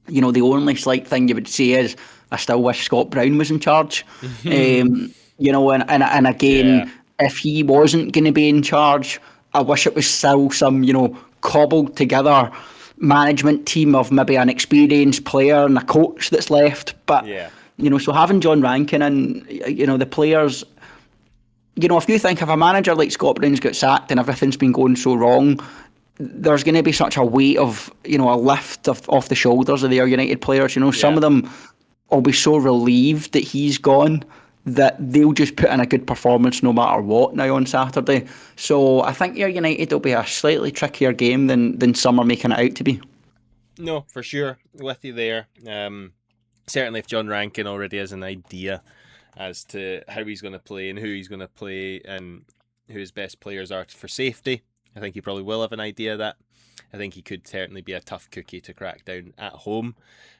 The only slight thing you would say is I still wish Scott Brown was in charge. And again, if he wasn't going to be in charge, I wish it was still some, cobbled together management team of maybe an experienced player and a coach that's left. But So having John Rankin and, the players, if you think if a manager like Scott Brown's got sacked and everything's been going so wrong, there's going to be such a weight of, a lift off the shoulders of their United players. Some of them will be so relieved that he's gone that they'll just put in a good performance no matter what now on Saturday. So I think your United will be a slightly trickier game than some are making it out to be. No, for sure. With you there. Certainly if John Rankin already has an idea as to how he's going to play and who he's going to play and who his best players are for safety, I think he probably will have an idea of that. I think he could certainly be a tough cookie to crack down at home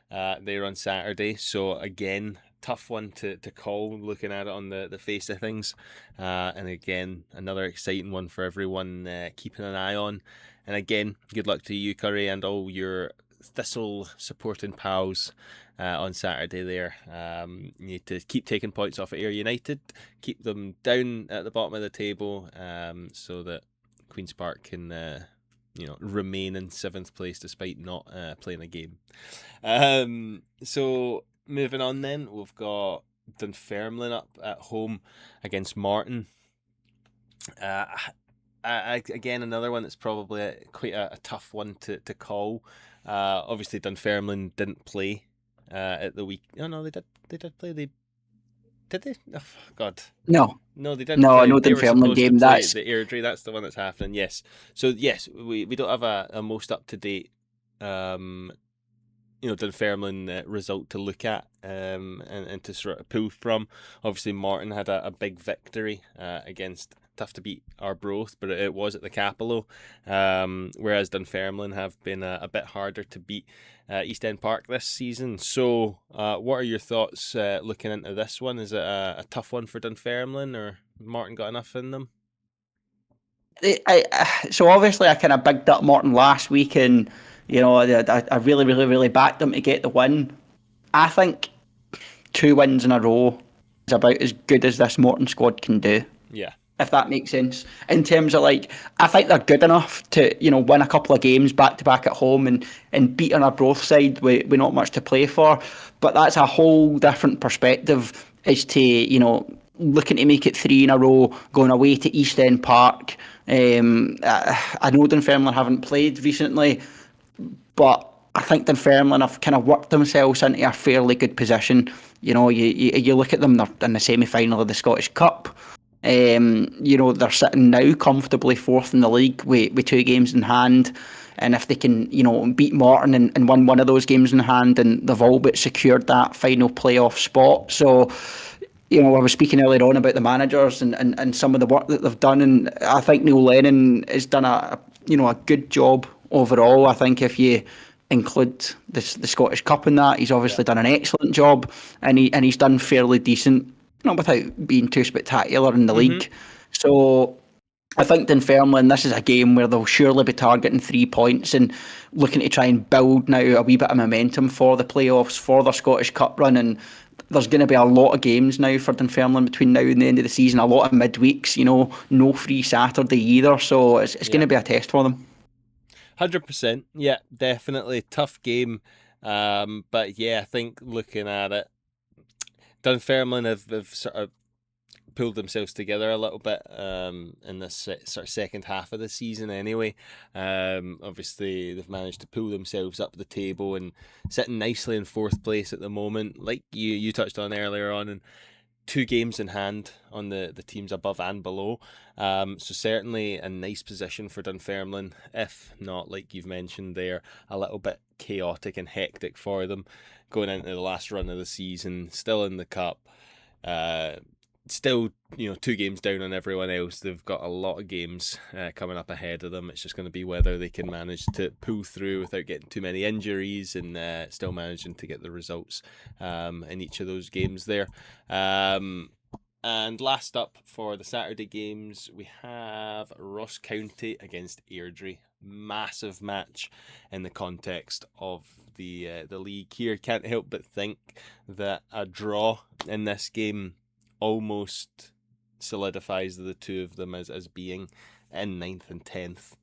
there on Saturday. So again, tough one to call looking at it on the face of things. And again, another exciting one for everyone keeping an eye on. And again, good luck to you, Curry, and all your Thistle supporting pals on Saturday there. You need to keep taking points off at Ayr United, keep them down at the bottom of the table so that Queen's Park can remain in 7th place despite not playing a game. So moving on then, we've got Dunfermline up at home against Morton. Again, another one that's probably quite a tough one to call. Obviously, Dunfermline didn't play at the week. Oh no, they did play. Did they? Oh God. No, they didn't. No, play. I know They were Dunfermline supposed to game. play That's the Airdrie. That's the one that's happening. Yes. So yes, we don't have a most up to date Dunfermline result to look at and to sort of pull from. Obviously, Morton had a big victory against tough to beat Arbroath, but it was at the Capello, whereas Dunfermline have been a bit harder to beat East End Park this season. So what are your thoughts looking into this one? Is it a tough one for Dunfermline, or Morton got enough in them? So obviously I kind of bigged up Morton last week, and I really, really, really backed them to get the win. I think 2 wins in a row is about as good as this Morton squad can do. Yeah. If that makes sense. In terms of I think they're good enough to, win a couple of games back to back at home and beat an Arbroath side with not much to play for. But that's a whole different perspective as to, looking to make it 3 in a row, going away to East End Park. I know Dunfermline haven't played recently, but I think Dunfermline have kind of worked themselves into a fairly good position. You look at them, they're in the semi-final of the Scottish Cup. They're sitting now comfortably 4th in the league with 2 games in hand. And if they can, beat Morton and win one of those games in hand, and they've all but secured that final playoff spot. So, I was speaking earlier on about the managers and some of the work that they've done, and I think Neil Lennon has done a good job overall. I think if you include the Scottish Cup in that, he's obviously done an excellent job, and he's done fairly decent, without being too spectacular in the league. So I think Dunfermline, this is a game where they'll surely be targeting 3 points and looking to try and build now a wee bit of momentum for the playoffs, for their Scottish Cup run. And there's going to be a lot of games now for Dunfermline between now and the end of the season, a lot of midweeks, no free Saturday either. So it's going to be a test for them. 100%. Yeah, definitely. Tough game. But yeah, I think looking at it, Dunfermline have sort of pulled themselves together a little bit in this sort of second half of the season anyway. Obviously, they've managed to pull themselves up the table and sitting nicely in 4th place at the moment, like you touched on earlier on, and 2 games in hand on the teams above and below. So certainly a nice position for Dunfermline, if not, like you've mentioned there, a little bit chaotic and hectic for them going into the last run of the season, still in the cup, still 2 games down on everyone else. They've got a lot of games coming up ahead of them. It's just going to be whether they can manage to pull through without getting too many injuries and still managing to get the results in each of those games there. And last up for the Saturday games, we have Ross County against Airdrie. Massive match in the context of the league here. Can't help but think that a draw in this game almost solidifies the 2 of them as being in 9th and 10th.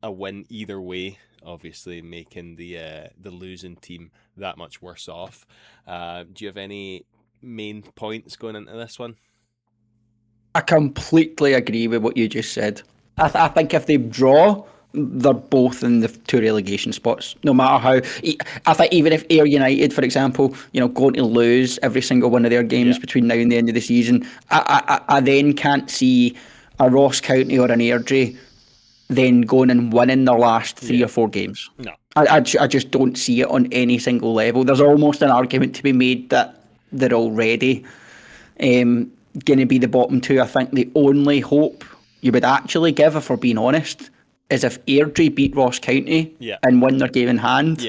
A win either way obviously making the losing team that much worse off. Do you have any main points going into this one? I completely agree with what you just said. I think if they draw, they're both in the two relegation spots. No matter how, I think even if Ayr United, for example, going to lose every single one of their games between now and the end of the season, I then can't see a Ross County or an Airdrie then going and winning their last 3 or 4 games. No. I just don't see it on any single level. There's almost an argument to be made that they're already going to be the bottom two. I think the only hope you would actually give, if we're being honest, is if Airdrie beat Ross County and win their game in hand,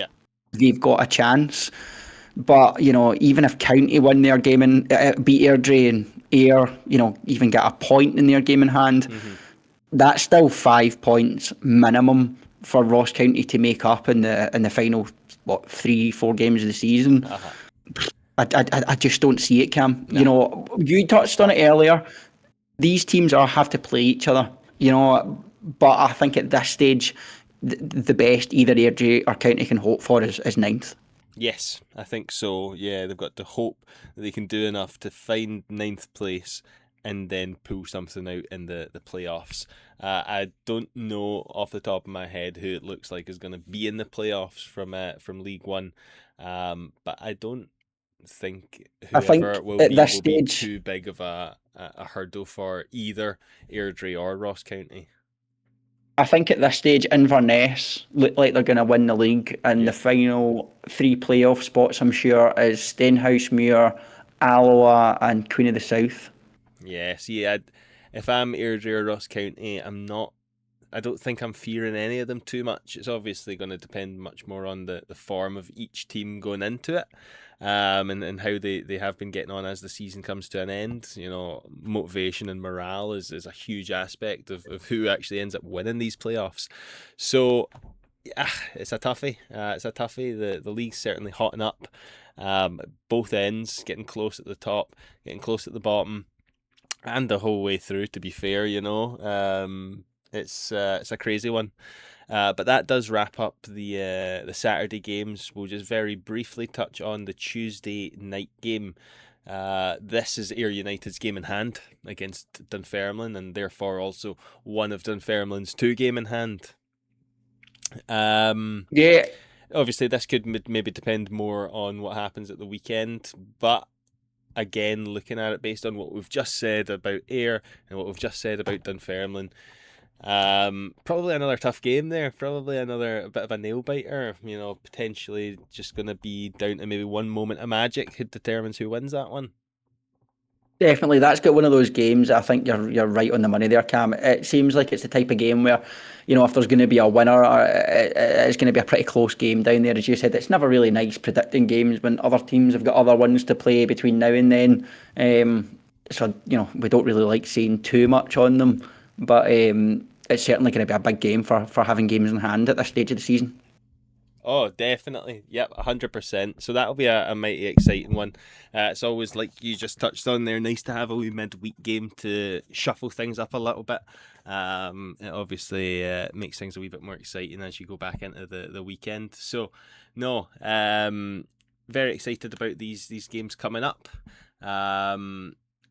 they've got a chance. But, even if County win their game and beat Airdrie and Ayr, even get a point in their game in hand, that's still 5 points minimum for Ross County to make up in the final 3-4 games of the season. I just don't see it, Cam. No. You touched on it earlier. These teams have to play each other. But I think at this stage, the best either Airdrie or County can hope for is ninth. Yes, I think so. Yeah, they've got to hope that they can do enough to find ninth place and then pull something out in the playoffs. I don't know off the top of my head who it looks like is going to be in the playoffs from League One, but I don't think whoever will be too big of a hurdle for either Airdrie or Ross County. I think at this stage, Inverness look like they're going to win the league, and the final 3 playoff spots, I'm sure, is Stenhousemuir, Alloa, and Queen of the South. Yeah, see, if I'm Airdrie or Ross County, I don't think I'm fearing any of them too much. It's obviously going to depend much more on the form of each team going into it, and how they have been getting on as the season comes to an end. Motivation and morale is a huge aspect of who actually ends up winning these playoffs. So, it's a toughie. The league's certainly hotting up. Both ends, getting close at the top, getting close at the bottom, and the whole way through, to be fair. It's a crazy one. But that does wrap up the Saturday games. We'll just very briefly touch on the Tuesday night game. This is Ayr United's game in hand against Dunfermline, and therefore also one of Dunfermline's 2 game in hand. Obviously, this could maybe depend more on what happens at the weekend, but again, looking at it based on what we've just said about Ayr and what we've just said about Dunfermline, probably another tough game there. Probably another bit of a nail biter. Potentially just going to be down to maybe one moment of magic who determines who wins that one. Definitely, that's got one of those games. I think you're right on the money there, Cam. It seems like it's the type of game where, if there's going to be a winner, it's going to be a pretty close game down there. As you said, it's never really nice predicting games when other teams have got other ones to play between now and then. So we don't really like saying too much on them, but it's certainly going to be a big game for having games in hand at this stage of the season. Oh, definitely. Yep, 100%. So that'll be a mighty exciting one. It's always, like you just touched on there, nice to have a wee midweek game to shuffle things up a little bit. It obviously makes things a wee bit more exciting as you go back into the weekend. So, no, very excited about these games coming up.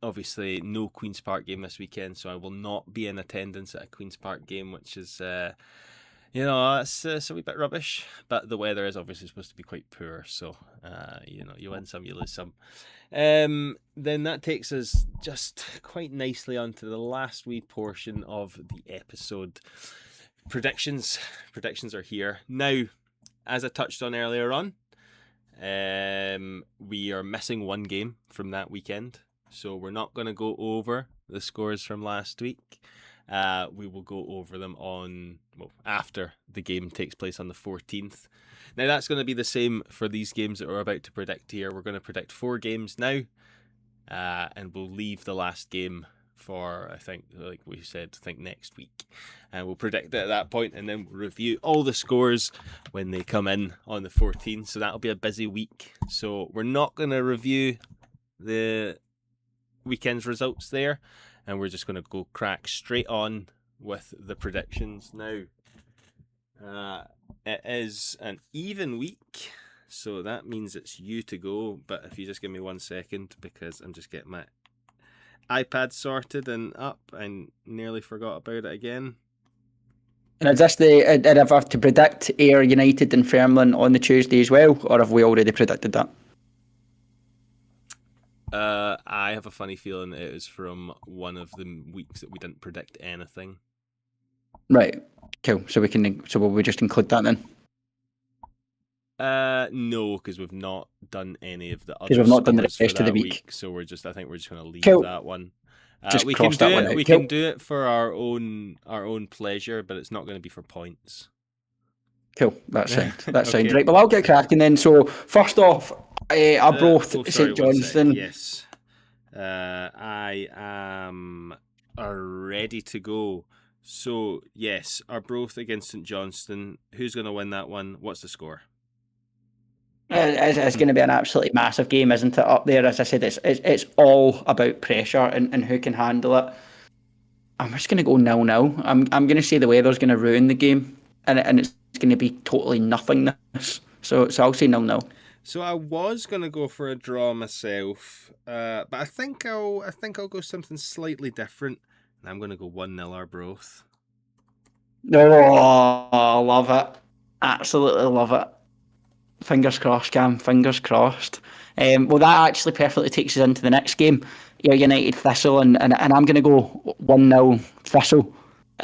Obviously, no Queen's Park game this weekend, so I will not be in attendance at a Queen's Park game, which is... it's a wee bit rubbish, but the weather is obviously supposed to be quite poor, so you win some, you lose some. Then that takes us just quite nicely onto the last wee portion of the episode. Predictions are here now. As I touched on earlier on, we are missing one game from that weekend, so we're not going to go over the scores from last week. We will go over them after the game takes place on the 14th. Now that's going to be the same for these games that we're about to predict here. We're going to predict 4 games now, and we'll leave the last game for, I think, like we said, next week. And we'll predict it at that point, and then we'll review all the scores when they come in on the 14th. So that'll be a busy week. So we're not going to review the weekend's results there. And we're just going to go crack straight on with the predictions now. It is an even week, so that means it's you to go. But if you just give me 1 second, because I'm just getting my iPad sorted and up, I nearly forgot about it again. And is this did I have to predict Ayr United and Fairmont on the Tuesday as well, or have we already predicted that? I have a funny feeling it is from one of the weeks that we didn't predict anything. Right. Cool. So will we just include that then? No, because we've not done any of the other Because we've not done the scores rest for of the that week. So I think we're just going to leave Cool. that one. Just we cross can do that one it. out. We Cool. can do it for our own pleasure, but it's not going to be for points. Cool. That sounds Okay. right. Well, I'll get cracking then. So first off, Arbroath, sorry, St 1 sec. Johnstone. Yes. I am ready to go. So yes, Arbroath against St Johnstone. Who's going to win that one? What's the score? It's going to be an absolutely massive game, isn't it? Up there, as I said, it's all about pressure and who can handle it. I'm just going to go 0-0. I'm going to say the weather's going to ruin the game, and it's going to be totally nothingness. So I'll say 0-0. So I was gonna go for a draw myself, but I think I'll go something slightly different, and I'm gonna go 1-0 Arbroath. Oh, I love it. Absolutely love it. Fingers crossed, Cam. Fingers crossed. Well, that actually perfectly takes us into the next game. Ayr United Thistle, and I'm going to go 1-0 Thistle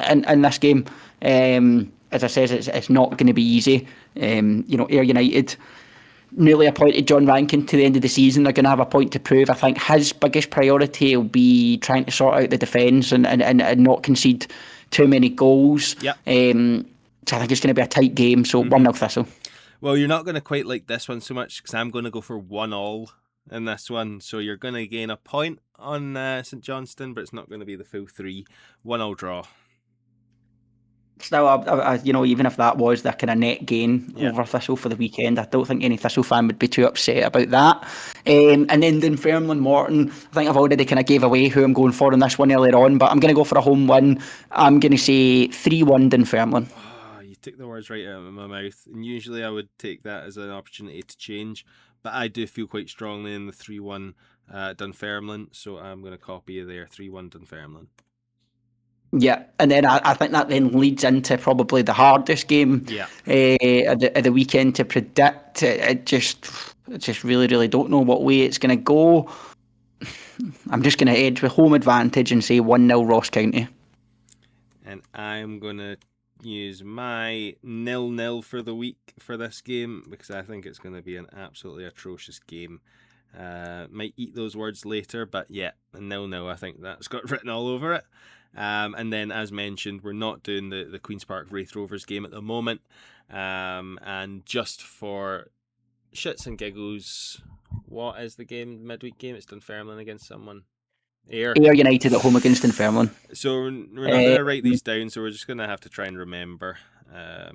in this game. As I said, it's not going to be easy. Ayr United newly appointed John Rankin to the end of the season. They're going to have a point to prove. I think his biggest priority will be trying to sort out the defence and not concede too many goals. Yep. So I think it's going to be a tight game. So 1-0 Thistle. Well, you're not going to quite like this one so much because I'm going to go for 1-1 in this one. So you're going to gain a point on St Johnstone, but it's not going to be the full 3. 1-1 draw. Still, even if that was the kind of net gain over Thistle for the weekend, I don't think any Thistle fan would be too upset about that. And then Dunfermline Morton, I think I've already kind of gave away who I'm going for in this one earlier on, but I'm going to go for a home win. I'm going to say 3-1 Dunfermline. You took the words right out of my mouth, and usually I would take that as an opportunity to change, but I do feel quite strongly in the 3-1 Dunfermline, so I'm going to copy you there, 3-1 Dunfermline. Yeah, and then I think that then leads into probably the hardest game of the weekend to predict. I just really, really don't know what way it's going to go. I'm just going to edge with home advantage and say 1-0 Ross County. And I'm going to use my 0-0 for the week for this game because I think it's going to be an absolutely atrocious game. Might eat those words later, but yeah, 0-0, I think that's got written all over it. And then, as mentioned, we're not doing the Queen's Park Wraith Rovers game at the moment. And just for shits and giggles, what is the game, midweek game? It's Dunfermline against someone. Ayr United at home against Dunfermline. So we're not going to write these down, so we're just going to have to try and remember. Yeah,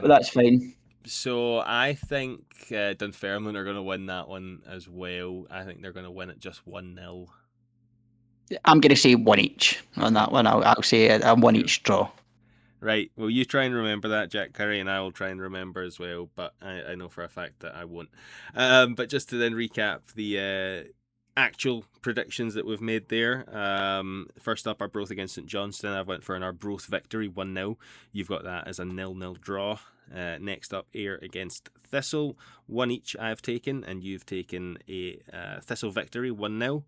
that's fine. So I think Dunfermline are going to win that one as well. I think they're going to win it just 1-0. I'm going to say 1 each on that one. I'll say a 1 each draw. Right. Well, you try and remember that, Jack Curry, and I will try and remember as well. But I know for a fact that I won't. But just to then recap the actual predictions that we've made there. First up, Arbroath against St Johnstone. I went for an Arbroath victory, 1-0. You've got that as a 0-0 draw. Next up, Ayr against Thistle, 1 each I've taken, and you've taken a Thistle victory, 1-0.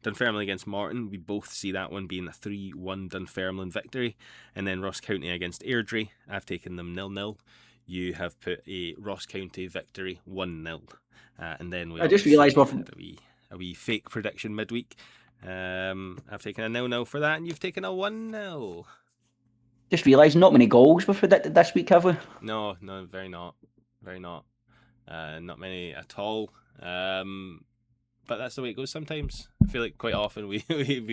Dunfermline against Morton, we both see that one being a 3-1 Dunfermline victory. And then Ross County against Airdrie, I've taken them 0-0. You have put a Ross County victory, 1-0. And then we I just realised a wee fake prediction midweek. I've taken a 0-0 for that, and you've taken a 1-0. Just realised not many goals were predicted this week, have we? No, very not. Not many at all. But that's the way it goes sometimes. I feel like quite often we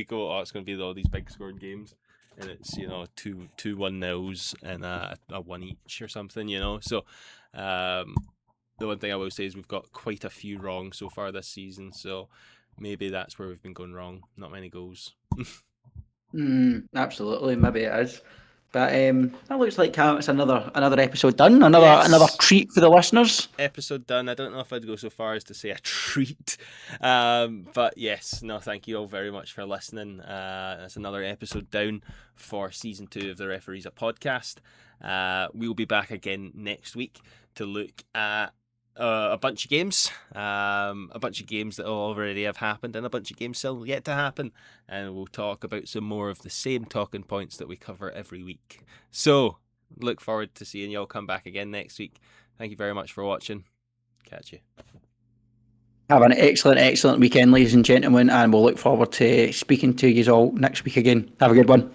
go, oh, it's going to be all these big scoring games, and it's 2 1-0s and a 1 each or something, So the one thing I will say is we've got quite a few wrong so far this season, so maybe that's where we've been going wrong. Not many goals. Absolutely, maybe it is. But that looks like it's another episode done. Another Yes. treat for the listeners. Episode done. I don't know if I'd go so far as to say a treat, but yes, no, thank you all very much for listening. That's another episode down for season 2 of the Referees a Podcast. We'll be back again next week to look at a bunch of games, that already have happened, and a bunch of games still yet to happen. And we'll talk about some more of the same talking points that we cover every week. So look forward to seeing you all come back again next week. Thank you very much for watching. Catch you. Have an excellent weekend, ladies and gentlemen, and we'll look forward to speaking to you all next week again. Have a good one.